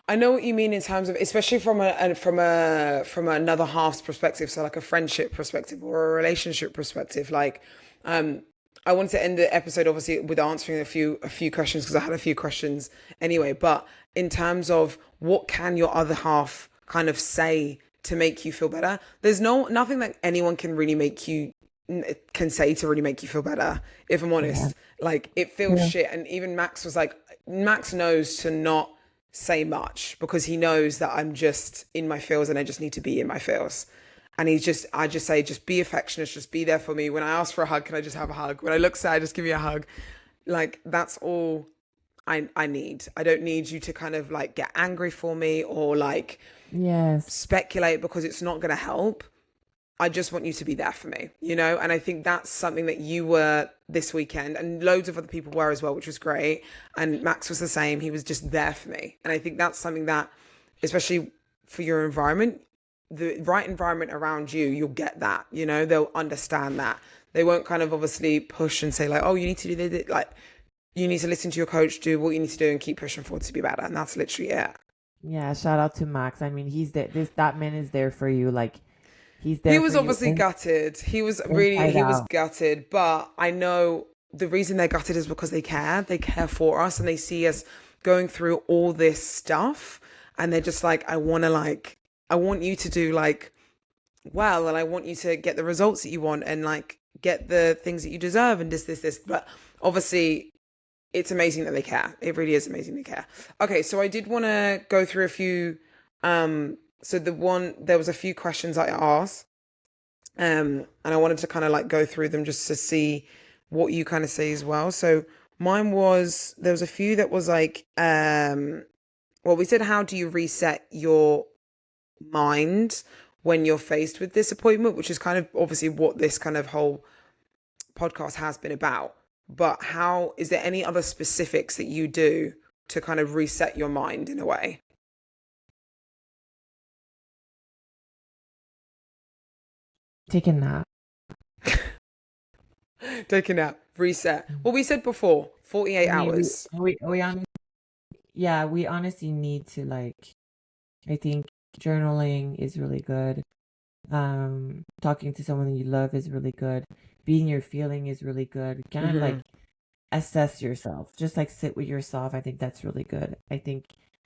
I know what you mean in terms of, especially from another half's perspective, so like a friendship perspective or a relationship perspective. Like, um, I wanted to end the episode obviously with answering a few questions because I had a few questions anyway. But in terms of what can your other half kind of say to make you feel better, there's nothing that anyone can really make you can say to really make you feel better. If I'm Yeah. honest, like it feels Yeah. shit, and even Max was like, Max knows to not say much because he knows that I'm just in my feels and I just need to be in my feels. And I just say, just be affectionate, just be there for me. When I ask for a hug, can I just have a hug? When I look sad, just give me a hug. Like that's all I need. I don't need you to kind of like get angry for me or like Yes. speculate because it's not going to help. I just want you to be there for me, you know? And I think that's something that you were this weekend and loads of other people were as well, which was great. And Max was the same. He was just there for me. And I think that's something that, especially for your environment, the right environment around you, you'll get that, you know? They'll understand that. They won't kind of obviously push and say like, oh, you need to do this. Like, you need to listen to your coach, do what you need to do and keep pushing forward to be better. And that's literally it. Yeah. Shout out to Max. I mean, he's there. That man is there for you. Like, he's He there for was you obviously gutted. inside He was out. gutted, but I know the reason they're gutted is because they care for us, and they see us going through all this stuff, and they're just like, I want you to do like well, and I want you to get the results that you want, and like get the things that you deserve, and this. But obviously, it's amazing that they care. It really is amazing they care. Okay, so I did want to go through a few. So there was a few questions I asked, and I wanted to kind of like go through them just to see what you kind of say as well. So mine was, there was a few that was like, well, we said, how do you reset your mind when you're faced with disappointment, which is kind of obviously what this kind of whole podcast has been about. But how, is there any other specifics that you do to kind of reset your mind in a way? Take a nap. Take a nap, reset. Well, we said before, 48 I mean, hours. yeah, we honestly need to like, I think journaling is really good. Talking to someone you love is really good. Being your feeling is really good. Kind of like assess yourself. Just like sit with yourself. I think that's really good. I think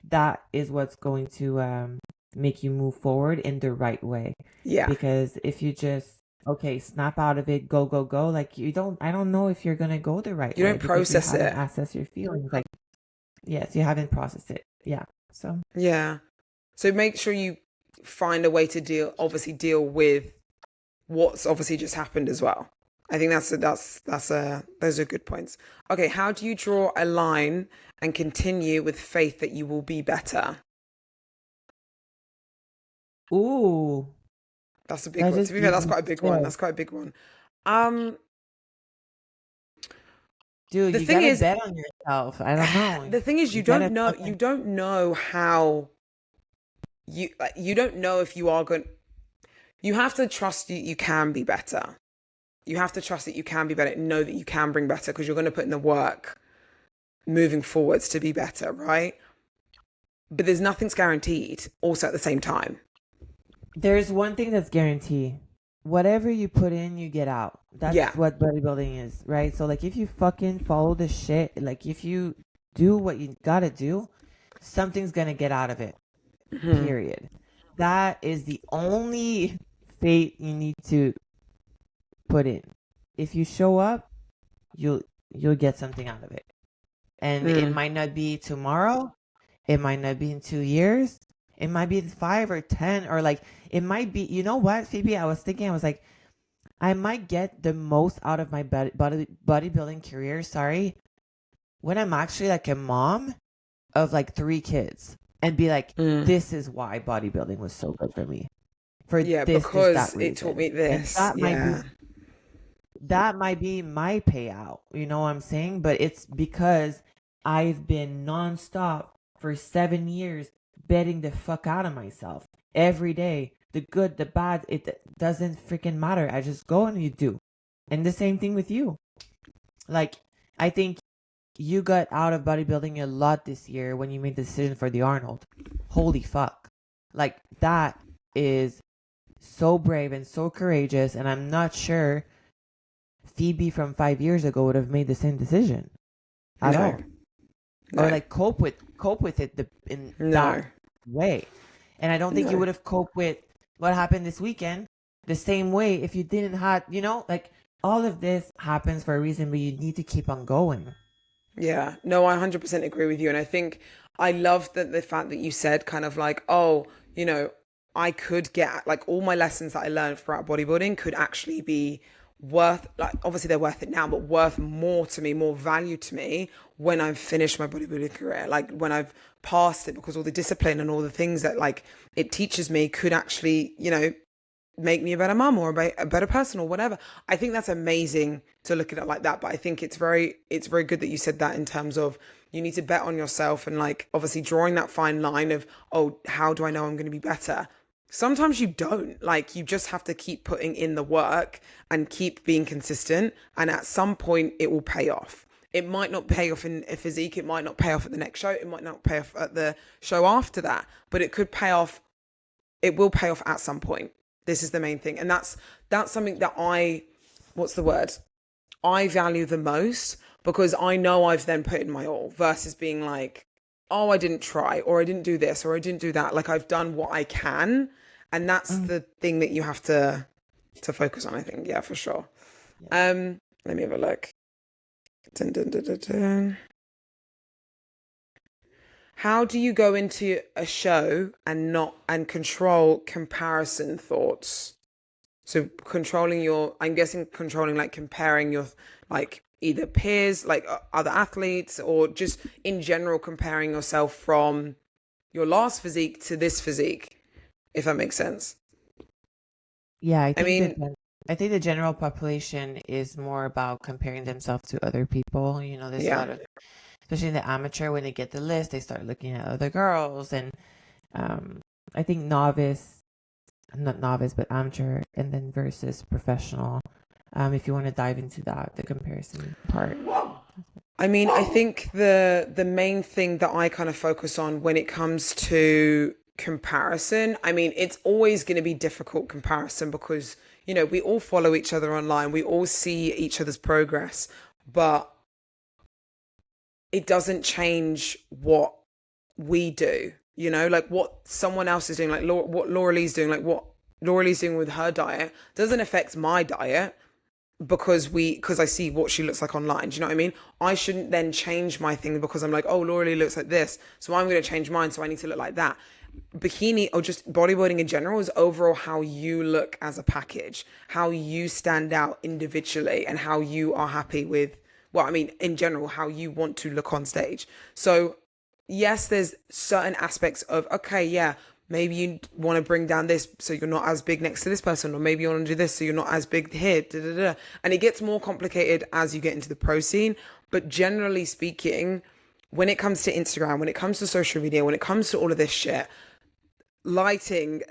that is what's going to make you move forward in the right way. Yeah. Because if you just okay, snap out of it, go, go, go, like I don't know if you're gonna go the right You way don't because you process haven't it. assessed your feelings. Like yes, you haven't processed it. Yeah. So Yeah. So make sure you find a way to deal with what's obviously just happened as well. I think those are good points. Okay, how do you draw a line and continue with faith that you will be better? ooh, That's a big that one. To just be fair, gave that's me quite a big one. chills. That's quite a big one. Um, Dude, the you thing gotta is, bet on yourself. I don't know. the thing is, You gotta you fucking don't know how you don't know if you are going. You have to trust you can be better. You have to trust that you can be better and know that you can bring better because you're going to put in the work moving forwards to be better, right? But there's nothing's guaranteed also at the same time. there's one thing that's guaranteed. Whatever you put in, you get out. Yeah. That's what bodybuilding is, right? So like if you fucking follow the shit, like if you do what you gotta do, something's gonna get out of it. Hmm. Period. That is the only fate you need to put in. If you show up, you'll you'll get something out of it. And it Mm. might not be tomorrow, it might not be in 2 years, it might be in 5 or 10, or like it might be, you know what, Phoebe? I was thinking, I was like, I might get the most out of my bodybuilding career, sorry, when I'm actually like a mom of like 3 kids and be like, Mm. this is why bodybuilding was so good for me. For Yeah, this, that because it taught reason. me And this. Yeah. that might be my payout. You know what I'm saying? But it's because I've been nonstop for 7 years betting the fuck out of myself every day. The good, the bad, it doesn't freaking matter. I just go and you do. And the same thing with you. Like, I think you got out of bodybuilding a lot this year when you made the decision for the Arnold. Holy fuck. Like, that is so brave and so courageous. And I'm not sure Phoebe from 5 years ago would have made the same decision at No. all, or No. like cope with it in that No. way. And I don't think you No. would have coped with what happened this weekend the same way if you didn't have, like all of this happens for a reason, but you need to keep on going. Yeah, no, I 100% agree with you. And I think I love that the fact that you said kind of like, oh, you know, I could get like all my lessons that I learned throughout bodybuilding could actually be worth, like, obviously they're worth it now, but worth more to me, more value to me when I've finished my bodybuilding career, like when I've passed it, because all the discipline and all the things that like it teaches me could actually, make me a better mom or a better person or whatever. I think that's amazing to look at it like that. But I think it's very good that you said that in terms of you need to bet on yourself and like obviously drawing that fine line of, oh, how do I know I'm going to be better? Sometimes you don't. Like you just have to keep putting in the work and keep being consistent. And at some point it will pay off. It might not pay off in a physique. It might not pay off at the next show. It might not pay off at the show after that, but it could pay off. It will pay off at some point. This is the main thing. And that's something that what's the word? I value the most, because I know I've then put in my all, versus being like, oh, I didn't try, or I didn't do this, or I didn't do that. Like, I've done what I can. And that's Mm, the thing that you have to focus on, I think. Yeah, for sure. yeah. Let me have a look. Dun, dun, dun, dun, dun. How do you go into a show and control comparison thoughts? So controlling I'm guessing controlling, like, comparing your, like, either peers, like, other athletes, or just in general comparing yourself from your last physique to this physique, if that makes sense. Yeah, I mean, I think the general population is more about comparing themselves to other people. You know, there's a yeah. lot of, especially in the amateur, when they get the list, they start looking at other girls, and um, I think not novice, but amateur, and then versus professional. If you want to dive into that, the comparison part. I mean, I think the main thing that I kind of focus on when it comes to comparison, I mean, it's always going to be difficult comparison, because, we all follow each other online, we all see each other's progress, but it doesn't change what we do, like what someone else is doing, like what Lauralie's doing, like what Lauralie's doing with her diet doesn't affect my diet, because I see what she looks like online. Do you know what I mean? I shouldn't then change my thing because I'm like, oh, Lauralie looks like this, so I'm going to change mine, so I need to look like that. Bikini, or just bodybuilding in general, is overall how you look as a package, how you stand out individually, and how you are happy with, well, I mean, in general, how you want to look on stage. So yes, there's certain aspects of, okay, yeah, maybe you want to bring down this so you're not as big next to this person, or maybe you want to do this so you're not as big here, da, da, da. And it gets more complicated as you get into the pro scene. But generally speaking, when it comes to Instagram, when it comes to social media, when it comes to all of this shit, lighting,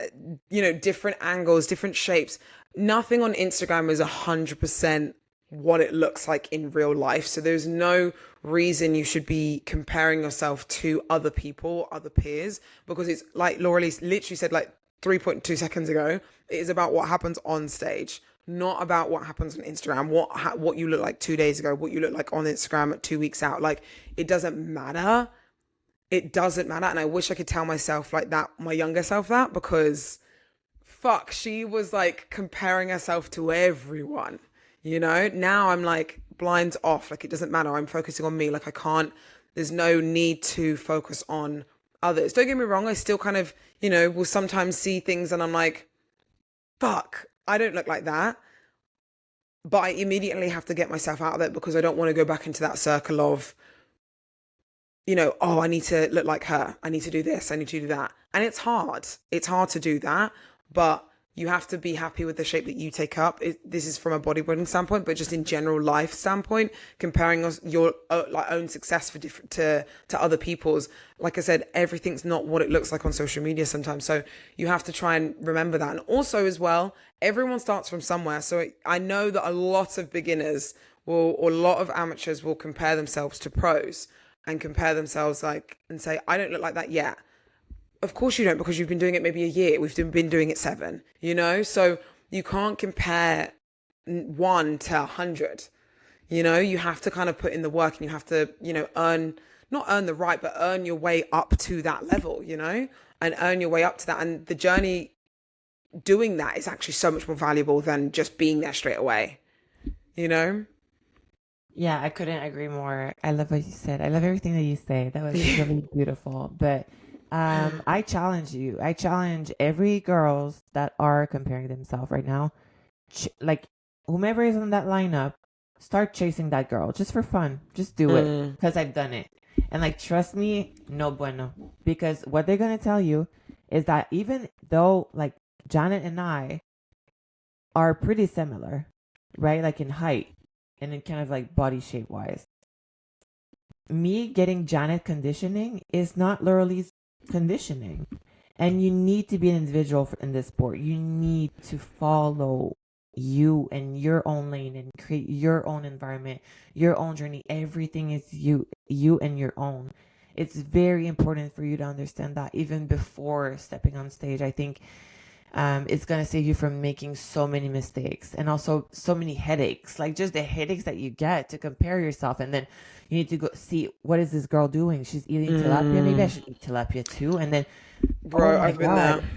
different angles, different shapes, nothing on Instagram is 100% what it looks like in real life. So there's no reason you should be comparing yourself to other people, other peers, because it's like Lauralie literally said like 3.2 seconds ago, it is about what happens on stage, not about what happens on Instagram, what you look like 2 days ago, what you look like on Instagram at 2 weeks out. Like, it doesn't matter. It doesn't matter. And I wish I could tell myself like that, my younger self, that, because fuck, she was like comparing herself to everyone. Now I'm like blinds off. Like, it doesn't matter. I'm focusing on me. Like, there's no need to focus on others. Don't get me wrong. I still kind of, will sometimes see things and I'm like, fuck, I don't look like that. But I immediately have to get myself out of it, because I don't want to go back into that circle of, oh, I need to look like her. I need to do this. I need to do that. And it's hard. It's hard to do that. But you have to be happy with the shape that you take up. This is from a bodybuilding standpoint, but just in general life standpoint, comparing your like own success to other people's. Like I said, everything's not what it looks like on social media sometimes. So you have to try and remember that. And also as well, everyone starts from somewhere. So I know that a lot of beginners or a lot of amateurs will compare themselves to pros, and compare themselves and say, I don't look like that yet. Of course you don't, because you've been doing it maybe a year. We've been doing it 7, So you can't compare 1 to 100. You have to kind of put in the work, and you have to, not earn the right, but earn your way up to that level, and earn your way up to that. And the journey doing that is actually so much more valuable than just being there straight away, you know? Yeah, I couldn't agree more. I love what you said. I love everything that you say. That was really beautiful. But I challenge you. I challenge every girls that are comparing themselves right now. Like, whomever is on that lineup, start chasing that girl just for fun. Just do it, Mm, because I've done it. And like, trust me, no bueno. Because what they're gonna tell you is that even though like Janet and I are pretty similar, right? Like in height and in kind of like body shape wise. Me getting Janet conditioning is not Lauralie's conditioning. And you need to be an individual in this sport. You need to follow you and your own lane and create your own environment, your own journey. Everything is you and your own. It's very important for you to understand that even before stepping on stage. I think It's going to save you from making so many mistakes and also so many headaches, like just the headaches that you get to compare yourself. And then you need to go see, what is this girl doing? She's eating tilapia. Maybe I should eat tilapia too. And then, oh Bro, my I've been God. there.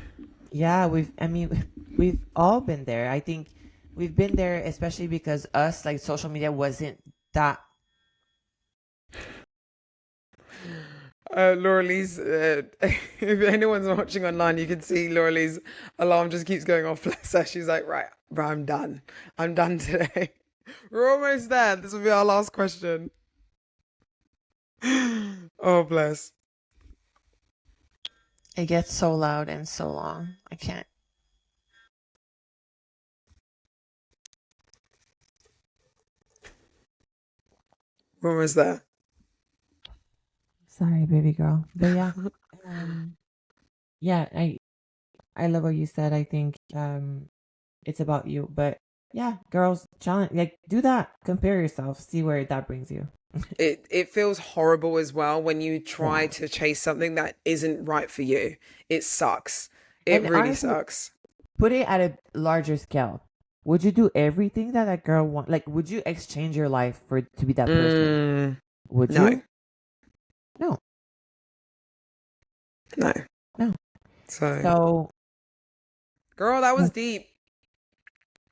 Yeah, I mean, we've all been there. I think we've been there, especially because us, like social media wasn't that. Lauralie's, if anyone's watching online, you can see Lauralie's alarm just keeps going off. Bless her. She's like, right, bro, I'm done. I'm done today. We're almost there. This will be our last question. Oh, bless. It gets so loud and so long. I can't. We're almost there. Sorry, baby girl. But yeah, um, yeah, I love what you said. I think it's about you. But yeah, girls, challenge, like, do that. Compare yourself. See where that brings you. It feels horrible as well when you try Yeah. to chase something that isn't right for you. It sucks. It And really honestly, sucks. put it at a larger scale. Would you do everything that that girl want? Like, would you exchange your life for to be that person? Mm, Would no, you? No, no. no. So, So girl, that was deep.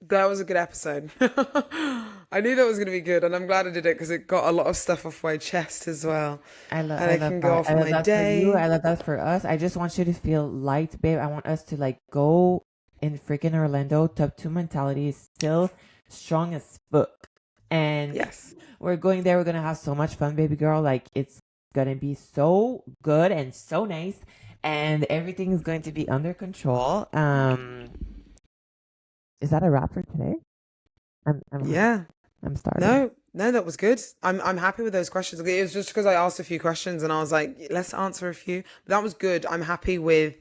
That was a good episode. I knew that was going to be good, and I'm glad I did it because it got a lot of stuff off my chest as well. And I I love can go that. off I on love my that for you. day. I love that for us. I just want you to feel light, babe. I want us to like go in freaking Orlando. Top two mentality is still strong as fuck, and Yes. we're going there. We're gonna have so much fun, baby girl. Like it's gonna be so good and so nice, and everything is going to be under control. Is that a wrap for today? I'm hungry. Yeah. I'm starving. No, no, that was good. I'm happy with those questions. It was just because I asked a few questions and I was like, let's answer a few. But that was good. I'm happy with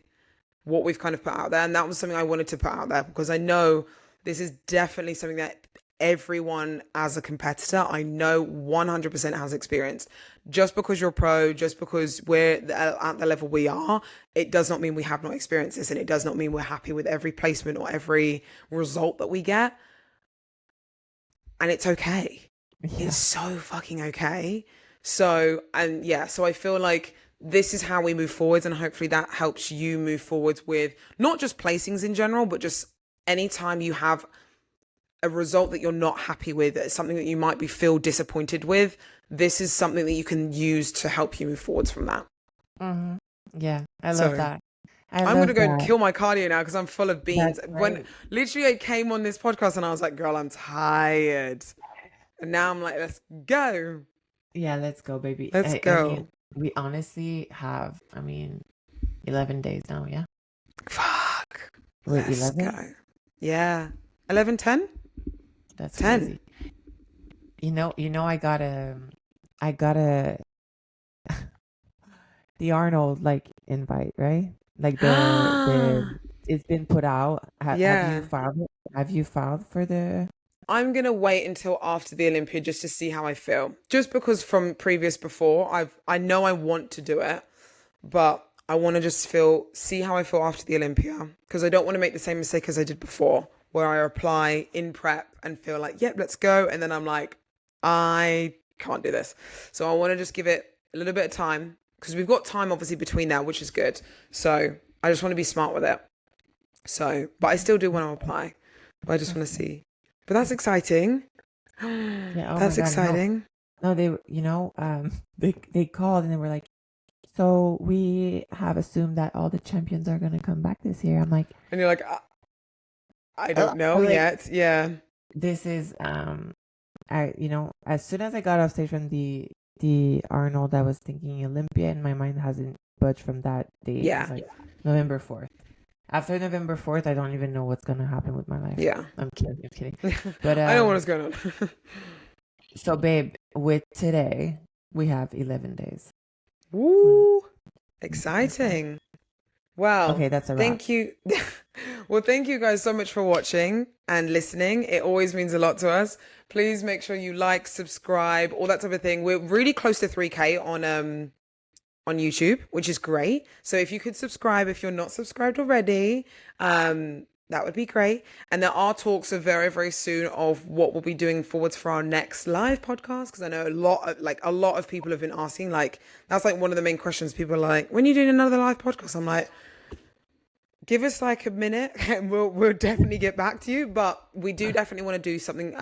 what we've kind of put out there. And that was something I wanted to put out there because I know this is definitely something that everyone as a competitor, I know 100% has experienced. Just because you're pro, just because we're at the level we are, it does not mean we have not experienced this. And it does not mean we're happy with every placement or every result that we get. And it's okay. Yeah. It's so fucking okay. So, and yeah, so I feel like this is how we move forwards, and hopefully that helps you move forwards with not just placings in general, but just anytime you have a result that you're not happy with, something that you might be feel disappointed with, this is something that you can use to help you move forwards from that. Mm-hmm. Yeah, I love So that. I I'm gonna love go and that. kill my cardio now because I'm full of beans. That's When great. literally I came on this podcast and I was like, girl, I'm tired. And now I'm like, let's go. Yeah, let's go, baby. Let's I mean, go. we honestly have, 11 days now, yeah? Fuck. Wait, Let's 11? go. Yeah. 11, 10? That's 10. crazy. I got a, the Arnold, like, invite, right? Like, it's been put out. Have you Yeah. filed it? Have you filed for the, I'm gonna wait until after the Olympia just to see how I feel. Just because from previous before, I know I want to do it, but I want to just see how I feel after the Olympia because I don't want to make the same mistake as I did before, where I apply in prep and feel like, yep, let's go, and then I'm like, I can't do this. So I want to just give it a little bit of time because we've got time obviously between now, which is good. So I just want to be smart with it. So, but I still do want to apply. But I just want to see. But that's exciting. yeah, oh my That's God, no. exciting. No, they called and they were like, so we have assumed that all the champions are gonna come back this year. I'm like, And you're like, I don't know I'm like, yet. Yeah. this is as soon as I got off stage from the Arnold, I was thinking Olympia, and my mind hasn't budged from that date. It's Yeah. like November 4th. After November 4th, I don't even know what's gonna happen with my life. Yeah. I'm kidding, I'm kidding. But I know what's going on. so babe, with today, we have 11 days. Woo. Exciting. Well, Okay, that's a wrap. thank you. Well, thank you guys so much for watching and listening. It always means a lot to us. Please make sure you like, subscribe, all that type of thing. We're really close to 3K on YouTube, which is great. So if you could subscribe, if you're not subscribed already, that would be great. And there are talks of very, very soon of what we'll be doing forwards for our next live podcast. Because I know a lot of people have been asking, like, that's like one of the main questions. People are like, when are you doing another live podcast? I'm like, give us like a minute and we'll definitely get back to you. But we do definitely want to do something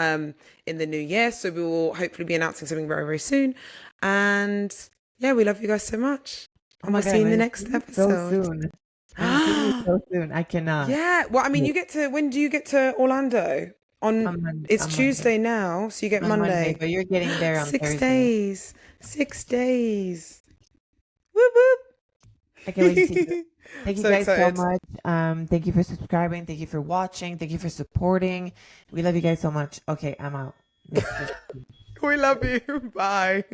in the new year. So we will hopefully be announcing something very, very soon. And yeah, we love you guys so much. And we'll see you in the next episode. So soon. I'm seeing you so soon. I cannot. Yeah. Well, I mean, when do you get to Orlando? It's Tuesday now, so you get Monday. But you're getting there on 6 Thursday. days. 6 days. Whoop whoop. I can't wait to see you. Thank you So guys excited. so much. Thank you for subscribing. Thank you for watching. Thank you for supporting. We love you guys so much. Okay, I'm out. We love you. Bye.